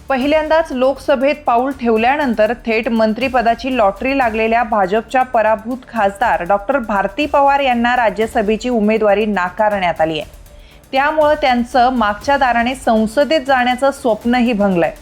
पहिल्यांदाच लोकसभेत पाऊल ठेवल्यानंतर थेट मंत्रिपदाची लॉटरी लागलेल्या भाजपच्या पराभूत खासदार डॉक्टर भारती पवार यांना राज्यसभेची उमेदवारी नाकारण्यात आली आहे। त्यामुळे त्यांचं मागच्या दाराने संसदेत जाण्याचं स्वप्नही भंगलंय।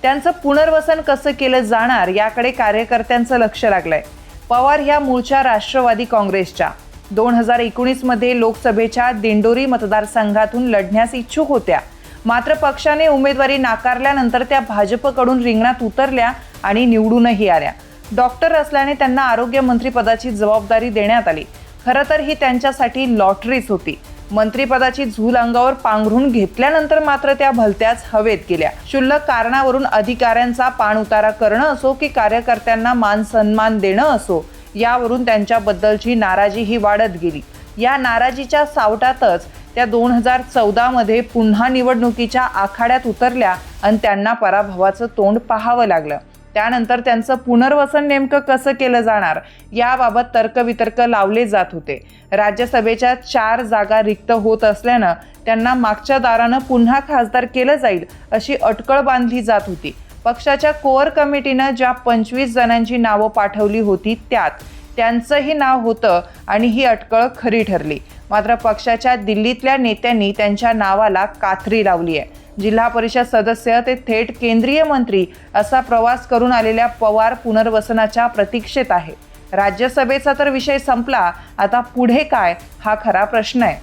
त्यांचं पुनर्वसन कसं केलं जाणार याकडे कार्यकर्त्यांचं लक्ष लागलंय। पवार ह्या मूळच्या राष्ट्रवादी काँग्रेसच्या 2019 मध्ये लोकसभेच्या दिंडोरी मतदारसंघातून लढण्यास इच्छुक होत्या, मात्र पक्षाने उमेदवारी नाकारल्यानंतर त्या भाजपकडून रिंगणात उतरल्या आणि निवडूनही आल्या। डॉक्टर असल्याने त्यांना आरोग्य मंत्रिपदाची जबाबदारी देण्यात आली। खरं तर ही त्यांच्यासाठी लॉटरीच होती। मंत्रिपदाची झूल अंगावर पांघरून घेतल्यानंतर मात्र त्या भलत्याच हवेत गेल्या। क्षुल्लक कारणावरून अधिकाऱ्यांचा पाणउतारा करणं असो की कार्यकर्त्यांना मान सन्मान देणं असो, यावरून त्यांच्याबद्दलची नाराजीही वाढत गेली। या नाराजीच्या सावटातच त्या 2014 मध्ये पुन्हा निवडणुकीच्या आखाड्यात उतरल्या आणि त्यांना पराभवाचं तोंड पाहावं लागलं। त्यानंतर त्यांचं पुनर्वसन नेमकं कसं केलं जाणार याबाबत तर्कवितर्क लावले जात होते। राज्यसभेच्या 4 जागा रिक्त होत असल्यानं त्यांना मागच्या दारानं पुन्हा खासदार केलं जाईल अशी अटकळ बांधली जात होती। पक्षाच्या कोअर कमिटीनं ज्या 25 जणांची नावं पाठवली होती त्यात त्यांचंही नाव होतं आणि ही अटकळ खरी ठरली। मात्र पक्षाच्या दिल्लीतल्या नेत्यांनी त्यांच्या नावाला कात्री लावली आहे। जिल्हा परिषद सदस्य ते थेट केंद्रीय मंत्री असा प्रवास करून आलेल्या पवार पुनर्वसनाच्या प्रतीक्षेत आहे। राज्यसभेचा तर विषय संपला, आता पुढे काय हा खरा प्रश्न आहे।